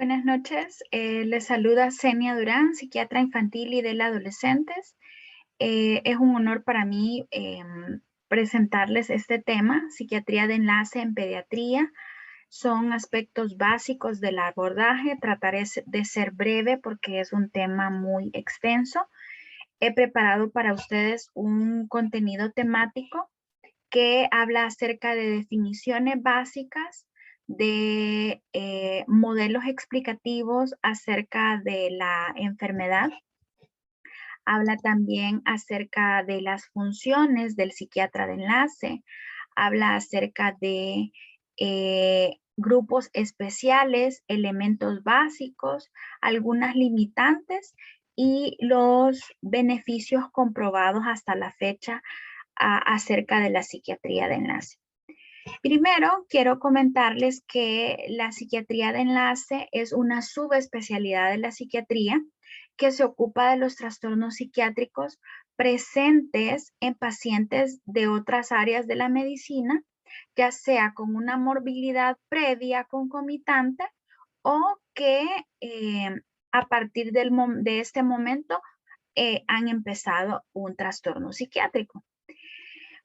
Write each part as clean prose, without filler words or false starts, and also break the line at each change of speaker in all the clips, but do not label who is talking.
Buenas noches, les saluda Senia Durán, psiquiatra infantil y de adolescentes. Es un honor para mí presentarles este tema, psiquiatría de enlace en pediatría. Son aspectos básicos del abordaje, trataré de ser breve porque es un tema muy extenso. He preparado para ustedes un contenido temático que habla acerca de definiciones básicas, de modelos explicativos acerca de la enfermedad. Habla también acerca de las funciones del psiquiatra de enlace. Habla acerca de grupos especiales, elementos básicos, algunas limitantes y los beneficios comprobados hasta la fecha acerca de la psiquiatría de enlace. Primero, quiero comentarles que la psiquiatría de enlace es una subespecialidad de la psiquiatría que se ocupa de los trastornos psiquiátricos presentes en pacientes de otras áreas de la medicina, ya sea con una morbilidad previa concomitante o que a partir de este momento han empezado un trastorno psiquiátrico.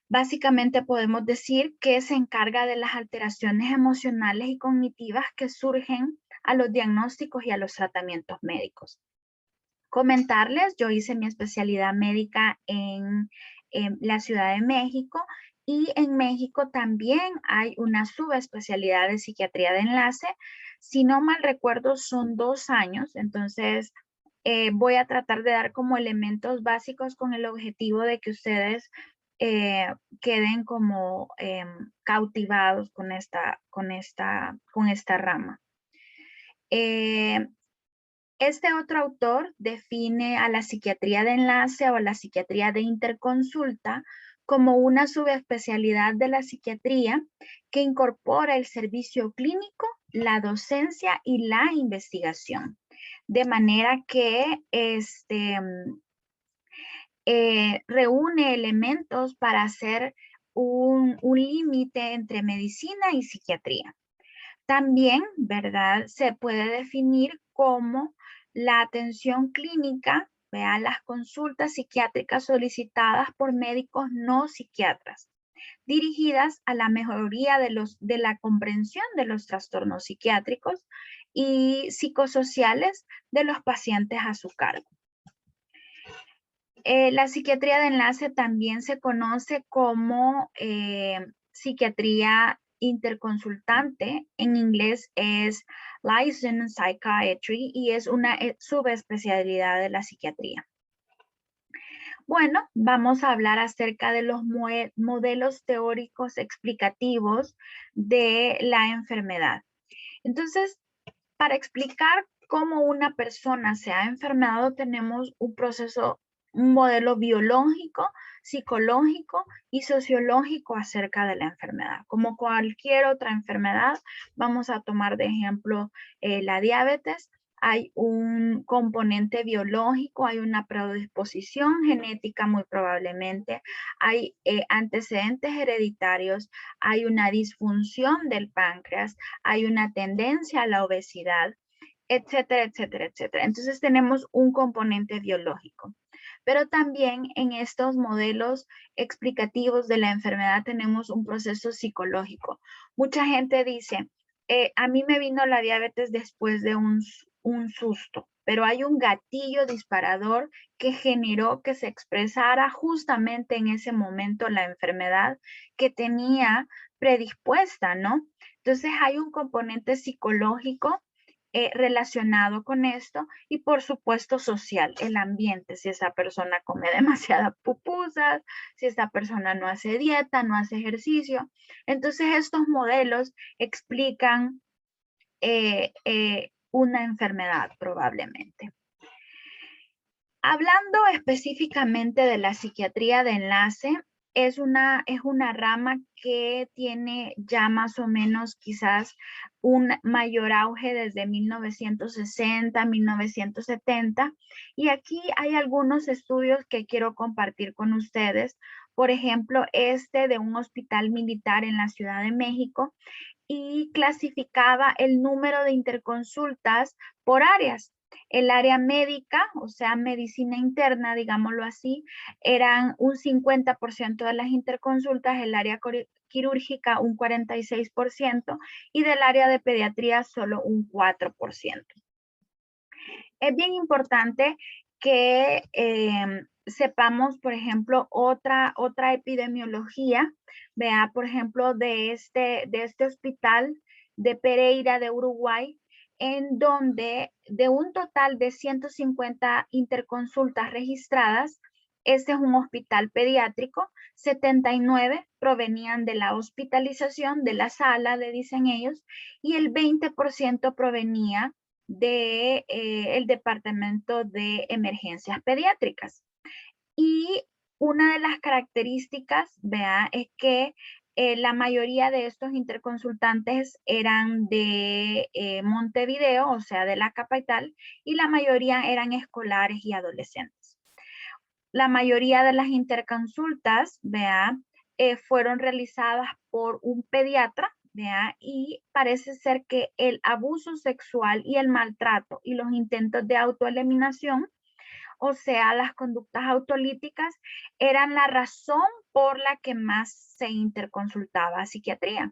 Básicamente podemos decir que se encarga de las alteraciones emocionales y cognitivas que surgen a los diagnósticos y a los tratamientos médicos. Comentarles, yo hice mi especialidad médica en la Ciudad de México y en México también hay una subespecialidad de psiquiatría de enlace. Si no mal recuerdo, son 2 años, entonces voy a tratar de dar como elementos básicos con el objetivo de que ustedes queden como cautivados con esta rama. Este otro autor define a la psiquiatría de enlace o a la psiquiatría de interconsulta como una subespecialidad de la psiquiatría que incorpora el servicio clínico, la docencia y la investigación. De manera que reúne elementos para hacer un límite entre medicina y psiquiatría. También, ¿verdad? Se puede definir como la atención clínica, vean las consultas psiquiátricas solicitadas por médicos no psiquiatras, dirigidas a la mejoría de la comprensión de los trastornos psiquiátricos y psicosociales de los pacientes a su cargo. La psiquiatría de enlace también se conoce como psiquiatría interconsultante. En inglés es Licensed Psychiatry y es una subespecialidad de la psiquiatría. Bueno, vamos a hablar acerca de los modelos teóricos explicativos de la enfermedad. Entonces, para explicar cómo una persona se ha enfermado, tenemos un modelo biológico, psicológico y sociológico acerca de la enfermedad. Como cualquier otra enfermedad, vamos a tomar de ejemplo la diabetes. Hay un componente biológico, hay una predisposición genética muy probablemente, hay antecedentes hereditarios, hay una disfunción del páncreas, hay una tendencia a la obesidad, etcétera, etcétera, etcétera. Entonces tenemos un componente biológico. Pero también en estos modelos explicativos de la enfermedad tenemos un proceso psicológico. Mucha gente dice, a mí me vino la diabetes después de un susto, pero hay un gatillo disparador que generó que se expresara justamente en ese momento la enfermedad que tenía predispuesta, ¿no? Entonces hay un componente psicológico relacionado con esto y por supuesto social, el ambiente, si esa persona come demasiadas pupusas, si esa persona no hace dieta, no hace ejercicio. Entonces estos modelos explican una enfermedad probablemente. Hablando específicamente de la psiquiatría de enlace, es una rama que tiene ya más o menos quizás un mayor auge desde 1960, 1970. Y aquí hay algunos estudios que quiero compartir con ustedes. Por ejemplo, de un hospital militar en la Ciudad de México, y clasificaba el número de interconsultas por áreas. El área médica, o sea, medicina interna, digámoslo así, eran un 50% de las interconsultas, el área quirúrgica un 46% y del área de pediatría solo un 4%. Es bien importante que sepamos, por ejemplo, otra epidemiología, vea, por ejemplo, de este hospital de Pereira de Uruguay, en donde de un total de 150 interconsultas registradas, este es un hospital pediátrico, 79 provenían de la hospitalización, de la sala, dicen ellos, y el 20% provenía de el Departamento de Emergencias Pediátricas. Y una de las características, vea, es que la mayoría de estos interconsultantes eran de Montevideo, o sea, de la capital, y la mayoría eran escolares y adolescentes. La mayoría de las interconsultas, vea, fueron realizadas por un pediatra, vea, y parece ser que el abuso sexual y el maltrato y los intentos de autoeliminación, o sea, las conductas autolíticas, eran la razón por la que más se interconsultaba a psiquiatría.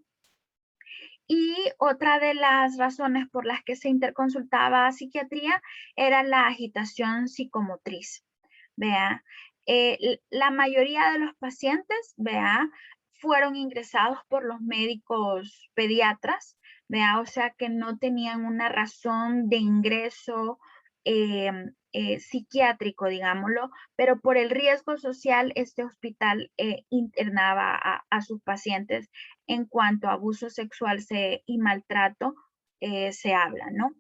Y otra de las razones por las que se interconsultaba a psiquiatría era la agitación psicomotriz. Vea, la mayoría de los pacientes, vea, fueron ingresados por los médicos pediatras, vea, o sea que no tenían una razón de ingreso psiquiátrico, digámoslo, pero por el riesgo social, este hospital internaba a sus pacientes en cuanto a abuso sexual y maltrato se habla, ¿no?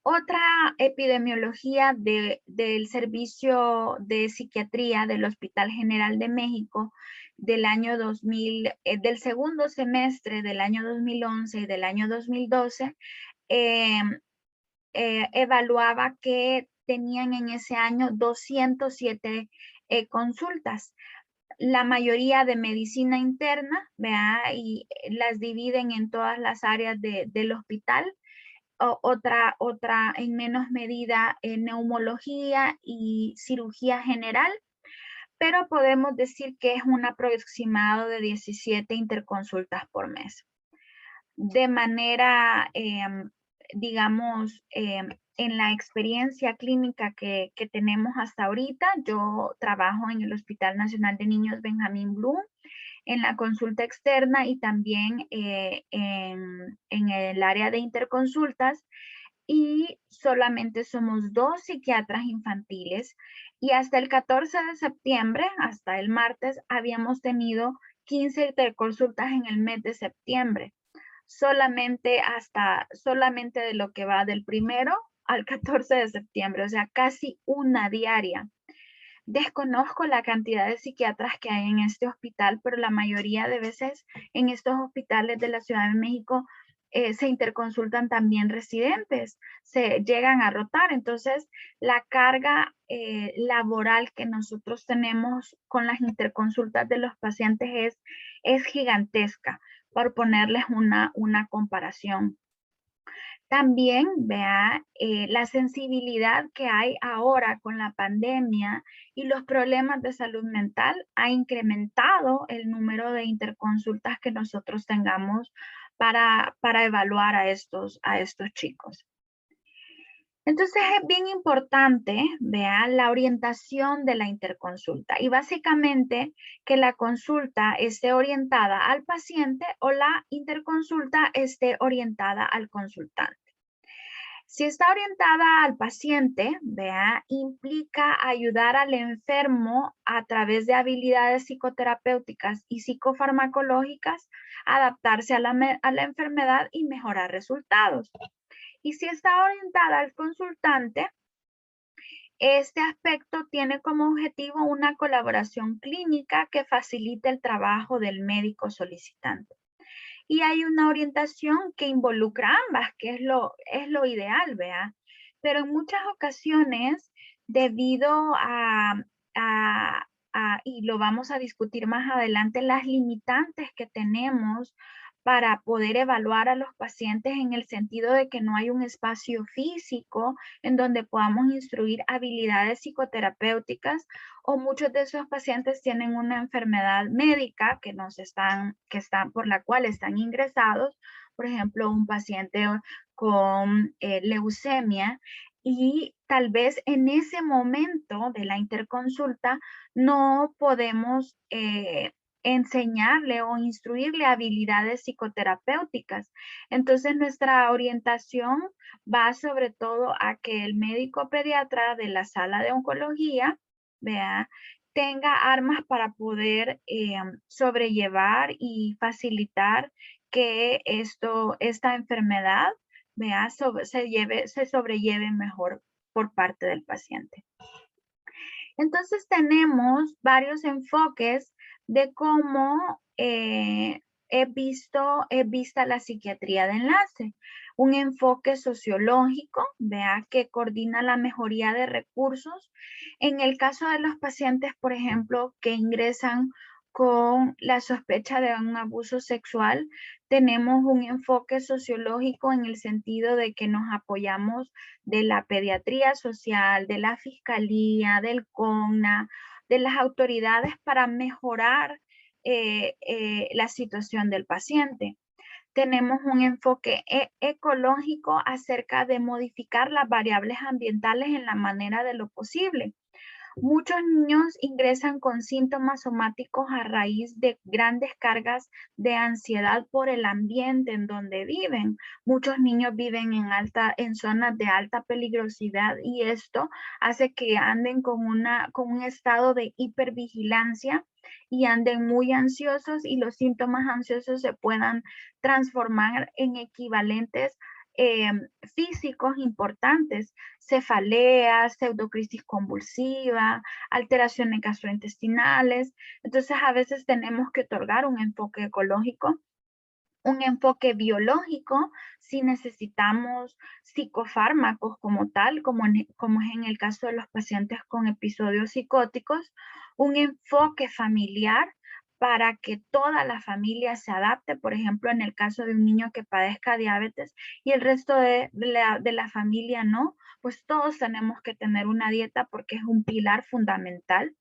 Otra epidemiología del servicio de psiquiatría del Hospital General de México del año 2000, del segundo semestre del año 2011 y del año 2012, evaluaba que tenían en ese año 207 consultas. La mayoría de medicina interna, ¿vea? Y las dividen en todas las áreas del hospital. Otra en menos medida neumología y cirugía general, pero podemos decir que es un aproximado de 17 interconsultas por mes. De manera, digamos, en la experiencia clínica que tenemos hasta ahorita, yo trabajo en el Hospital Nacional de Niños Benjamín Bloom, en la consulta externa y también en el área de interconsultas, y solamente somos 2 psiquiatras infantiles y hasta el 14 de septiembre, hasta el martes, habíamos tenido 15 interconsultas en el mes de septiembre. Solamente de lo que va del 1 al 14 de septiembre, o sea, casi una diaria. Desconozco la cantidad de psiquiatras que hay en este hospital, pero la mayoría de veces en estos hospitales de la Ciudad de México se interconsultan también residentes, se llegan a rotar. Entonces, la carga laboral que nosotros tenemos con las interconsultas de los pacientes es gigantesca, por ponerles una comparación. También, vea, la sensibilidad que hay ahora con la pandemia y los problemas de salud mental ha incrementado el número de interconsultas que nosotros tengamos para evaluar a estos chicos. Entonces es bien importante, vean, la orientación de la interconsulta y básicamente que la consulta esté orientada al paciente o la interconsulta esté orientada al consultante. Si está orientada al paciente, vea, implica ayudar al enfermo a través de habilidades psicoterapéuticas y psicofarmacológicas, adaptarse a la enfermedad y mejorar resultados. Y si está orientada al consultante, este aspecto tiene como objetivo una colaboración clínica que facilite el trabajo del médico solicitante. Y hay una orientación que involucra ambas, que es lo ideal, ¿vea? Pero en muchas ocasiones, debido y lo vamos a discutir más adelante, las limitantes que tenemos para poder evaluar a los pacientes en el sentido de que no hay un espacio físico en donde podamos instruir habilidades psicoterapéuticas, o muchos de esos pacientes tienen una enfermedad médica por la cual están ingresados, por ejemplo, un paciente con leucemia, y tal vez en ese momento de la interconsulta no podemos enseñarle o instruirle habilidades psicoterapéuticas. Entonces, nuestra orientación va sobre todo a que el médico pediatra de la sala de oncología, vea, tenga armas para poder sobrellevar y facilitar que esta enfermedad, vea, se sobrelleve mejor por parte del paciente. Entonces tenemos varios enfoques de cómo vista la psiquiatría de enlace. Un enfoque sociológico, vea, que coordina la mejoría de recursos. En el caso de los pacientes, por ejemplo, que ingresan con la sospecha de un abuso sexual, tenemos un enfoque sociológico en el sentido de que nos apoyamos de la pediatría social, de la fiscalía, del CONA, de las autoridades para mejorar la situación del paciente. Tenemos un enfoque ecológico acerca de modificar las variables ambientales en la manera de lo posible. Muchos niños ingresan con síntomas somáticos a raíz de grandes cargas de ansiedad por el ambiente en donde viven. Muchos niños viven en zonas de alta peligrosidad, y esto hace que anden con un estado de hipervigilancia y anden muy ansiosos, y los síntomas ansiosos se puedan transformar en equivalentes eh, físicos importantes: cefaleas, pseudocrisis convulsiva, alteraciones gastrointestinales. Entonces, a veces tenemos que otorgar un enfoque ecológico, un enfoque biológico, si necesitamos psicofármacos como tal, como es en el caso de los pacientes con episodios psicóticos, un enfoque familiar para que toda la familia se adapte, por ejemplo, en el caso de un niño que padezca diabetes y el resto de la familia no, pues todos tenemos que tener una dieta porque es un pilar fundamental.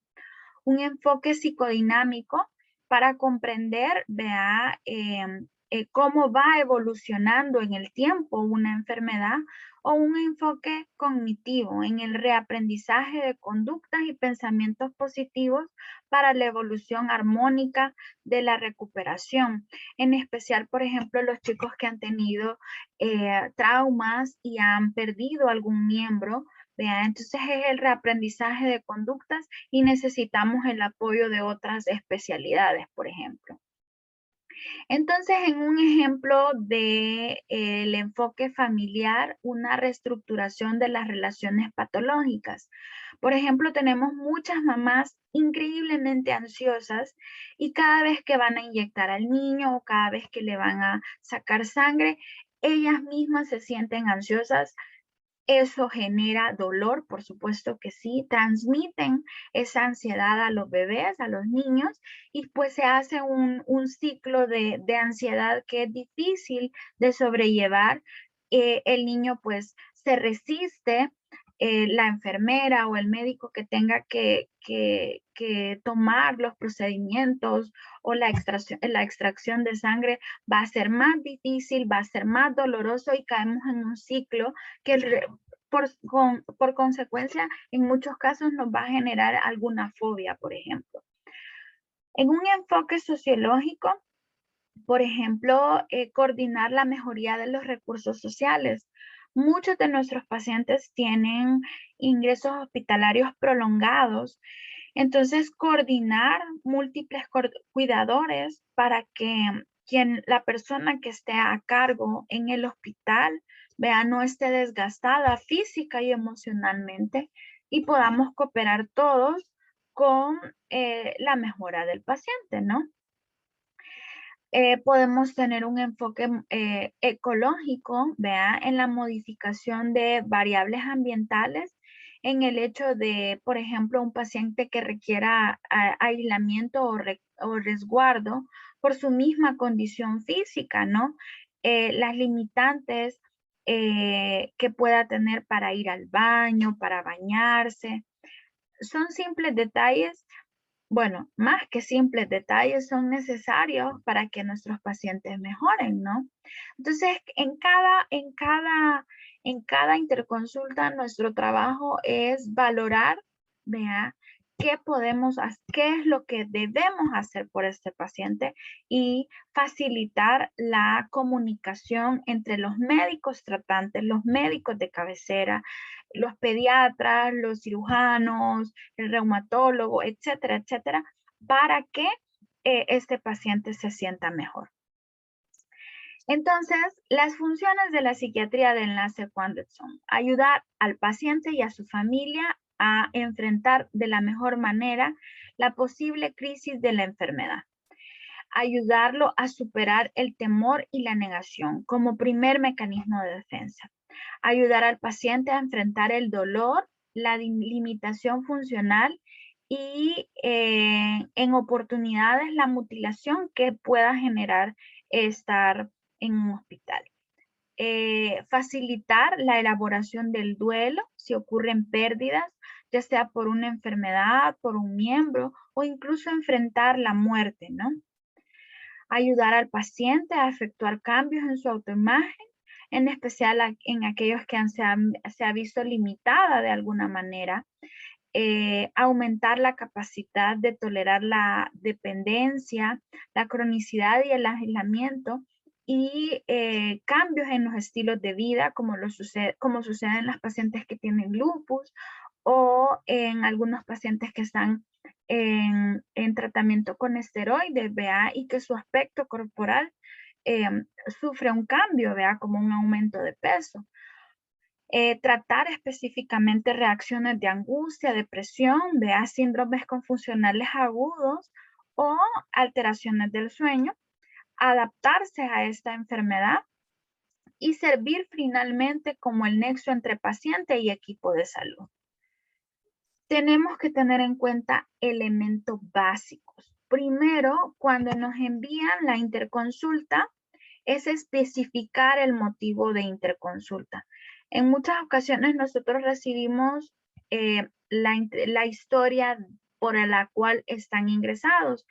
Un enfoque psicodinámico para comprender, vea, cómo va evolucionando en el tiempo una enfermedad, o un enfoque cognitivo en el reaprendizaje de conductas y pensamientos positivos para la evolución armónica de la recuperación. En especial, por ejemplo, los chicos que han tenido traumas y han perdido algún miembro. Vean, entonces es el reaprendizaje de conductas y necesitamos el apoyo de otras especialidades, por ejemplo. Entonces, en un ejemplo de el enfoque familiar, una reestructuración de las relaciones patológicas. Por ejemplo, tenemos muchas mamás increíblemente ansiosas, y cada vez que van a inyectar al niño o cada vez que le van a sacar sangre, ellas mismas se sienten ansiosas. Eso genera dolor, por supuesto que sí, transmiten esa ansiedad a los bebés, a los niños, y pues se hace un ciclo de ansiedad que es difícil de sobrellevar. El niño pues se resiste, la enfermera o el médico que tenga que tomar los procedimientos o la extracción de sangre va a ser más difícil, va a ser más doloroso, y caemos en un ciclo que por consecuencia en muchos casos nos va a generar alguna fobia, por ejemplo. En un enfoque sociológico, por ejemplo, coordinar la mejoría de los recursos sociales. Muchos de nuestros pacientes tienen ingresos hospitalarios prolongados, entonces coordinar múltiples cuidadores para que la persona que esté a cargo en el hospital, vea, no esté desgastada física y emocionalmente, y podamos cooperar todos con la mejora del paciente, ¿no? Podemos tener un enfoque ecológico, vea, en la modificación de variables ambientales, en el hecho de, por ejemplo, un paciente que requiera aislamiento o resguardo, por su misma condición física, ¿no? Las limitantes que pueda tener para ir al baño, para bañarse. Son simples detalles, bueno, más que simples detalles, son necesarios para que nuestros pacientes mejoren, ¿no? Entonces, en cada interconsulta, nuestro trabajo es valorar, vea, qué es lo que debemos hacer por este paciente y facilitar la comunicación entre los médicos tratantes, los médicos de cabecera, los pediatras, los cirujanos, el reumatólogo, etcétera, etcétera, para que este paciente se sienta mejor. Entonces, las funciones de la psiquiatría de enlace, ¿cuáles son? Ayudar al paciente y a su familia a enfrentar de la mejor manera la posible crisis de la enfermedad. Ayudarlo a superar el temor y la negación como primer mecanismo de defensa. Ayudar al paciente a enfrentar el dolor, la limitación funcional y en oportunidades la mutilación que pueda generar estar en un hospital. Facilitar la elaboración del duelo si ocurren pérdidas, ya sea por una enfermedad, por un miembro o incluso enfrentar la muerte, ¿no? Ayudar al paciente a efectuar cambios en su autoimagen, en especial en aquellos que se ha visto limitada de alguna manera. Aumentar la capacidad de tolerar la dependencia, la cronicidad y el aislamiento y cambios en los estilos de vida, como sucede en las pacientes que tienen lupus o en algunos pacientes que están en tratamiento con esteroides, ¿vea? Y que su aspecto corporal sufre un cambio, ¿vea? Como un aumento de peso. Tratar específicamente reacciones de angustia, depresión, ¿vea? Síndromes confusionales agudos o alteraciones del sueño, adaptarse a esta enfermedad y servir finalmente como el nexo entre paciente y equipo de salud. Tenemos que tener en cuenta elementos básicos. Primero, cuando nos envían la interconsulta, es especificar el motivo de interconsulta. En muchas ocasiones nosotros recibimos la historia por la cual están ingresados.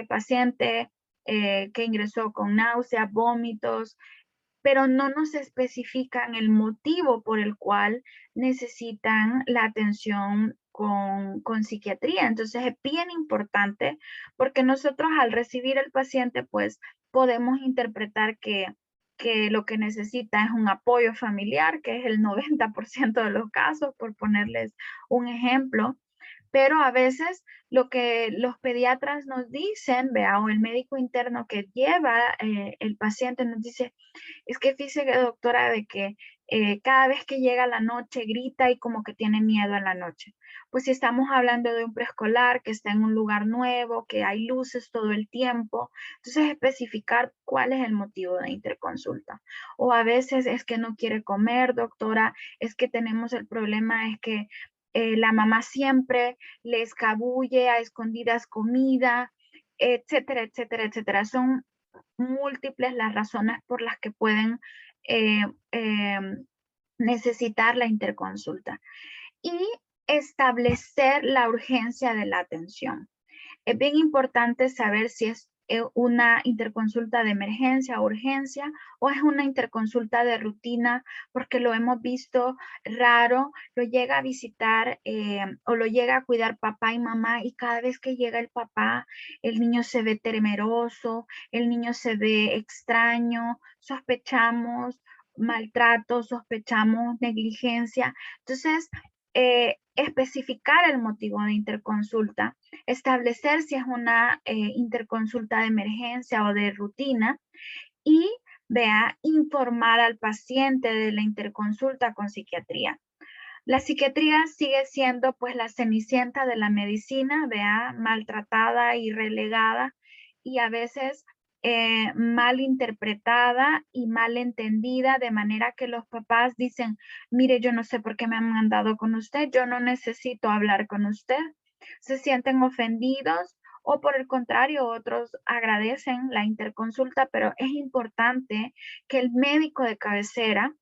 Paciente que ingresó con náuseas, vómitos, pero no nos especifican el motivo por el cual necesitan la atención con psiquiatría. Entonces es bien importante porque nosotros al recibir al paciente, pues podemos interpretar que lo que necesita es un apoyo familiar, que es el 90% de los casos, por ponerles un ejemplo. Pero a veces lo que los pediatras nos dicen, vea, o el médico interno que lleva el paciente nos dice, es que fíjese, doctora, de que cada vez que llega la noche grita y como que tiene miedo a la noche. Pues si estamos hablando de un preescolar que está en un lugar nuevo, que hay luces todo el tiempo, entonces especificar cuál es el motivo de interconsulta. O a veces es que no quiere comer, doctora, es que tenemos el problema, es que la mamá siempre le escabulle a escondidas comida, etcétera, etcétera, etcétera. Son múltiples las razones por las que pueden eh, eh, necesitar la interconsulta. Y establecer la urgencia de la atención. Es bien importante saber si es una interconsulta de emergencia o urgencia o es una interconsulta de rutina, porque lo hemos visto raro, lo llega a visitar o lo llega a cuidar papá y mamá y cada vez que llega el papá, el niño se ve temeroso, el niño se ve extraño, sospechamos maltrato, sospechamos negligencia. Entonces, especificar el motivo de interconsulta, establecer si es una interconsulta de emergencia o de rutina y vea, informar al paciente de la interconsulta con psiquiatría. La psiquiatría sigue siendo pues la cenicienta de la medicina, vea, maltratada y relegada y a veces mal interpretada y mal entendida, de manera que los papás dicen, mire, yo no sé por qué me han mandado con usted, yo no necesito hablar con usted. Se sienten ofendidos o por el contrario, otros agradecen la interconsulta, pero es importante que el médico de cabecera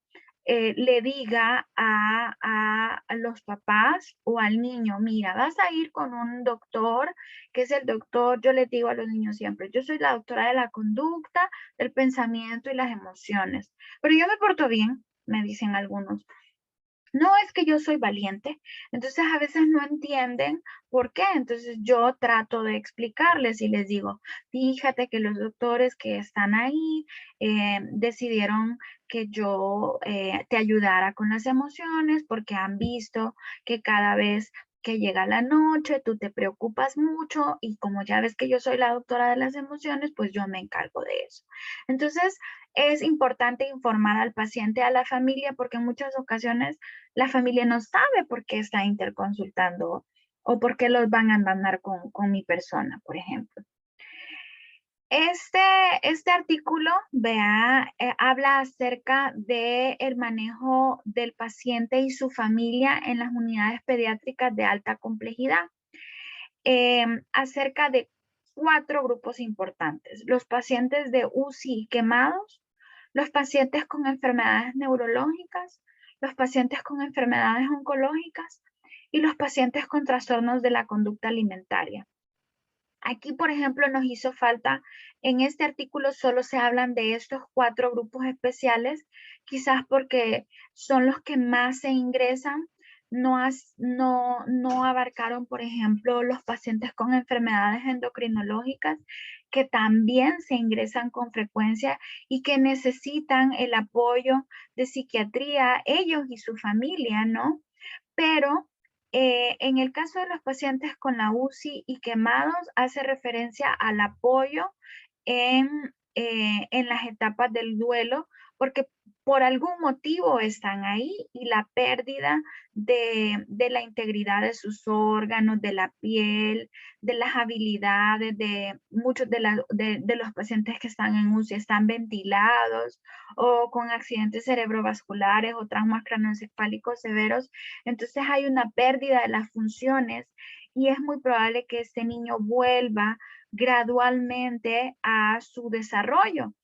le diga a los papás o al niño, mira, vas a ir con un doctor, que es el doctor, yo les digo a los niños siempre, yo soy la doctora de la conducta, del pensamiento y las emociones, pero yo me porto bien, me dicen algunos. No es que yo soy valiente, entonces a veces no entienden por qué, entonces yo trato de explicarles y les digo, fíjate que los doctores que están ahí decidieron que yo te ayudara con las emociones porque han visto que cada vez que llega la noche tú te preocupas mucho y como ya ves que yo soy la doctora de las emociones, pues yo me encargo de eso. Entonces, es importante informar al paciente, a la familia, porque en muchas ocasiones la familia no sabe por qué está interconsultando o por qué los van a mandar con mi persona, por ejemplo. Este, este artículo, vea, habla acerca del manejo del paciente y su familia en las unidades pediátricas de alta complejidad. Acerca de 4 grupos importantes. Los pacientes de UCI quemados, los pacientes con enfermedades neurológicas, los pacientes con enfermedades oncológicas y los pacientes con trastornos de la conducta alimentaria. Aquí, por ejemplo, nos hizo falta, en este artículo solo se hablan de estos 4 grupos especiales, quizás porque son los que más se ingresan, no abarcaron, por ejemplo, los pacientes con enfermedades endocrinológicas que también se ingresan con frecuencia y que necesitan el apoyo de psiquiatría, ellos y su familia, ¿no? Pero en el caso de los pacientes con la UCI y quemados, hace referencia al apoyo en las etapas del duelo, porque por algún motivo están ahí y la pérdida de la integridad de sus órganos, de la piel, de las habilidades, de muchos de los pacientes que están en UCI están ventilados o con accidentes cerebrovasculares o traumas craneoencefálicos severos. Entonces hay una pérdida de las funciones y es muy probable que este niño vuelva gradualmente a su desarrollo.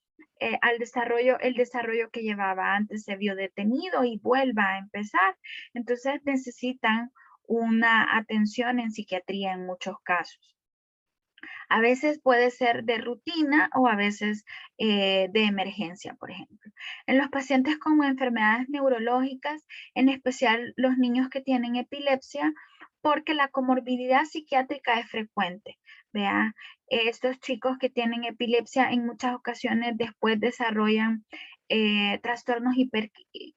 El desarrollo que llevaba antes se vio detenido y vuelva a empezar. Entonces necesitan una atención en psiquiatría en muchos casos. A veces puede ser de rutina o a veces de emergencia, por ejemplo. En los pacientes con enfermedades neurológicas, en especial los niños que tienen epilepsia, porque la comorbilidad psiquiátrica es frecuente. Vea, estos chicos que tienen epilepsia en muchas ocasiones después desarrollan trastornos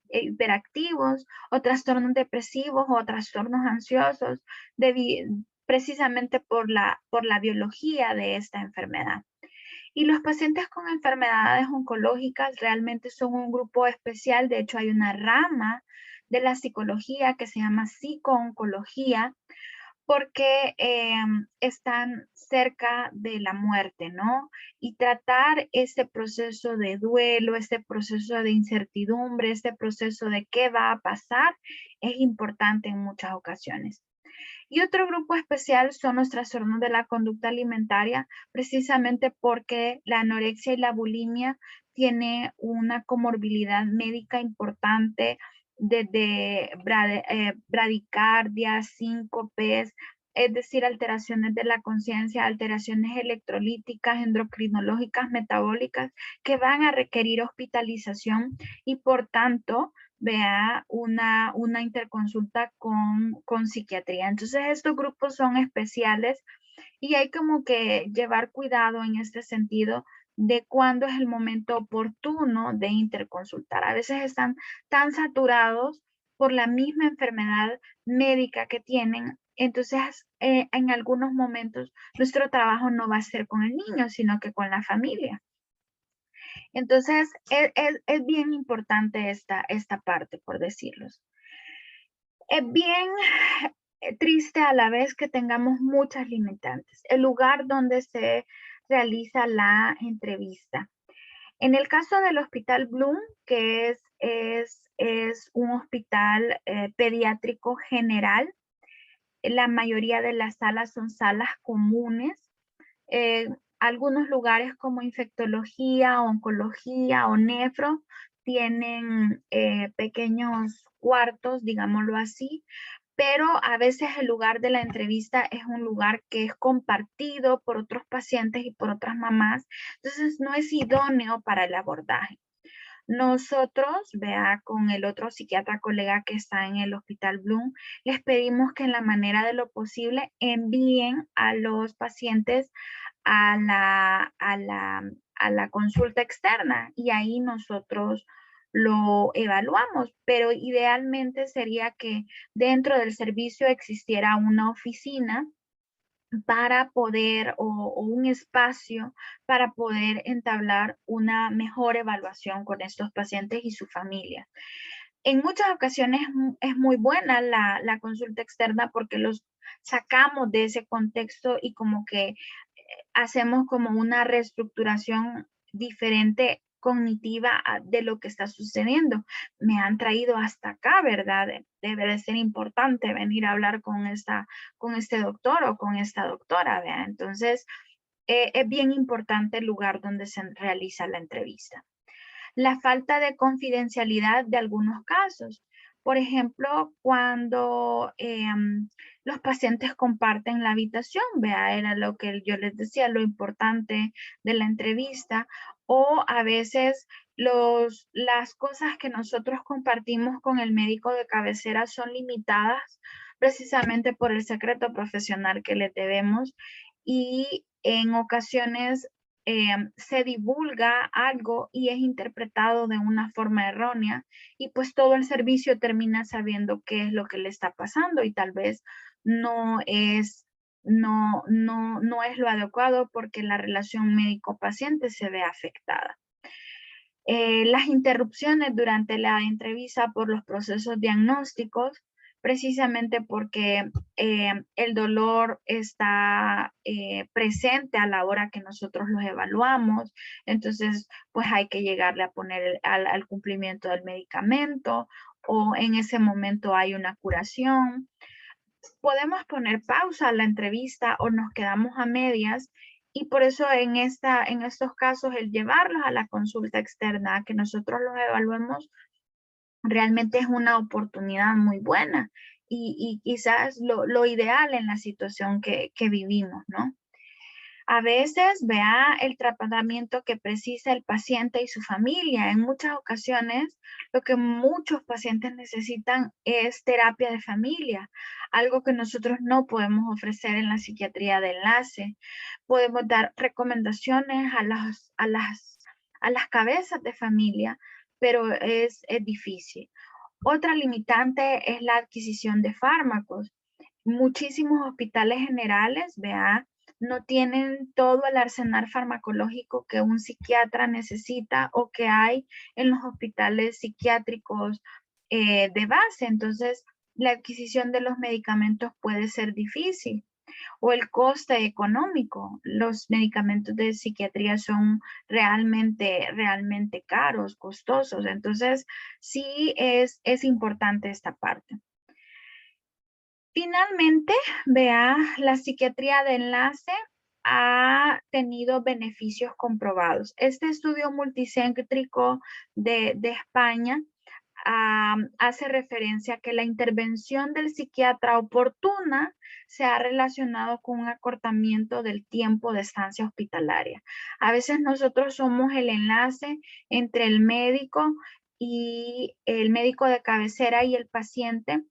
hiperactivos o trastornos depresivos o trastornos ansiosos precisamente por la biología de esta enfermedad. Y los pacientes con enfermedades oncológicas realmente son un grupo especial. De hecho, hay una rama de la psicología que se llama psicooncología porque están cerca de la muerte, ¿no? Y tratar este proceso de duelo, este proceso de incertidumbre, este proceso de qué va a pasar, es importante en muchas ocasiones. Y otro grupo especial son los trastornos de la conducta alimentaria, precisamente porque la anorexia y la bulimia tiene una comorbilidad médica importante desde bradicardia, síncopes, es decir, alteraciones de la conciencia, alteraciones electrolíticas, endocrinológicas, metabólicas, que van a requerir hospitalización y por tanto vea una interconsulta con psiquiatría. Entonces, estos grupos son especiales y hay como que llevar cuidado en este sentido de cuándo es el momento oportuno de interconsultar. A veces están tan saturados por la misma enfermedad médica que tienen. Entonces, en algunos momentos, nuestro trabajo no va a ser con el niño, sino que con la familia. Entonces, es bien importante esta parte, por decirlo. Es bien triste a la vez que tengamos muchas limitantes. El lugar donde se realiza la entrevista. En el caso del Hospital Bloom, que es un hospital pediátrico general, la mayoría de las salas son salas comunes Eh, Algunos lugares como infectología, oncología o nefro tienen pequeños cuartos, digámoslo así, pero a veces el lugar de la entrevista es un lugar que es compartido por otros pacientes y por otras mamás, entonces no es idóneo para el abordaje. Nosotros, vea, con el otro psiquiatra colega que está en el Hospital Bloom, les pedimos que en la manera de lo posible envíen a los pacientes a la consulta externa y ahí nosotros lo evaluamos, pero idealmente sería que dentro del servicio existiera una oficina para poder o un espacio para poder entablar una mejor evaluación con estos pacientes y su familia. En muchas ocasiones es muy buena la consulta externa porque los sacamos de ese contexto y como que hacemos como una reestructuración diferente cognitiva de lo que está sucediendo. Me han traído hasta acá, ¿verdad? Debe de ser importante venir a hablar con este doctor o con esta doctora, ¿verdad? Entonces, es bien importante el lugar donde se realiza la entrevista. La falta de confidencialidad de algunos casos. Por ejemplo, cuando los pacientes comparten la habitación, vea, era lo que yo les decía, lo importante de la entrevista, o a veces las cosas que nosotros compartimos con el médico de cabecera son limitadas precisamente por el secreto profesional que le debemos y en ocasiones se divulga algo y es interpretado de una forma errónea y pues todo el servicio termina sabiendo qué es lo que le está pasando y tal vez no es, no es lo adecuado porque la relación médico-paciente se ve afectada. Las interrupciones durante la entrevista por los procesos diagnósticos, precisamente porque el dolor está presente a la hora que nosotros los evaluamos, entonces pues hay que llegarle a poner al cumplimiento del medicamento o en ese momento hay una curación. Podemos poner pausa a la entrevista o nos quedamos a medias y por eso en estos casos el llevarlos a la consulta externa, que nosotros los evaluemos, realmente es una oportunidad muy buena y quizás lo ideal en la situación que vivimos, ¿no? A veces vea el tratamiento que precisa el paciente y su familia. En muchas ocasiones, lo que muchos pacientes necesitan es terapia de familia, algo que nosotros no podemos ofrecer en la psiquiatría de enlace. Podemos dar recomendaciones a las cabezas de familia, pero es difícil. Otra limitante es la adquisición de fármacos. Muchísimos hospitales generales, vea, no tienen todo el arsenal farmacológico que un psiquiatra necesita o que hay en los hospitales psiquiátricos de base. Entonces, la adquisición de los medicamentos puede ser difícil o el coste económico. Los medicamentos de psiquiatría son realmente caros, costosos. Entonces, sí es importante esta parte. Finalmente, vea, la psiquiatría de enlace ha tenido beneficios comprobados. Este estudio multicéntrico de España hace referencia a que la intervención del psiquiatra oportuna se ha relacionado con un acortamiento del tiempo de estancia hospitalaria. A veces nosotros somos el enlace entre el médico y el médico de cabecera y el paciente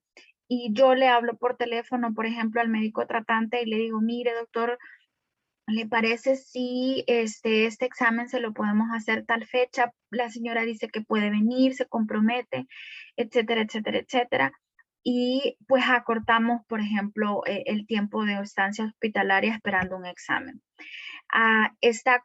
y yo le hablo por teléfono, por ejemplo, al médico tratante y le digo, mire, doctor, ¿le parece si este examen se lo podemos hacer tal fecha? La señora dice que puede venir, se compromete, etcétera, etcétera, etcétera. Y pues acortamos, por ejemplo, el tiempo de estancia hospitalaria esperando un examen. Está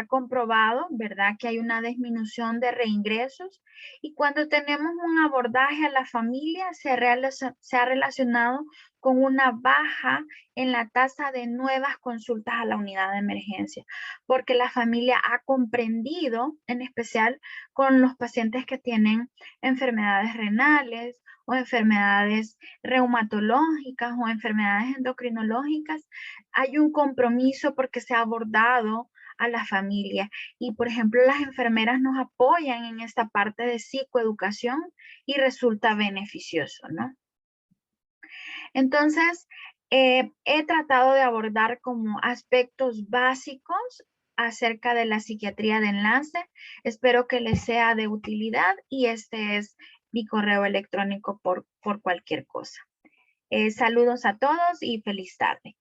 comprobado, ¿verdad? Que hay una disminución de reingresos y cuando tenemos un abordaje a la familia se ha relacionado con una baja en la tasa de nuevas consultas a la unidad de emergencia, porque la familia ha comprendido, en especial con los pacientes que tienen enfermedades renales o enfermedades reumatológicas o enfermedades endocrinológicas, hay un compromiso porque se ha abordado a la familia. Y, por ejemplo, las enfermeras nos apoyan en esta parte de psicoeducación y resulta beneficioso, ¿no? Entonces, he tratado de abordar como aspectos básicos acerca de la psiquiatría de enlace. Espero que les sea de utilidad y este es mi correo electrónico por cualquier cosa. Saludos a todos y feliz tarde.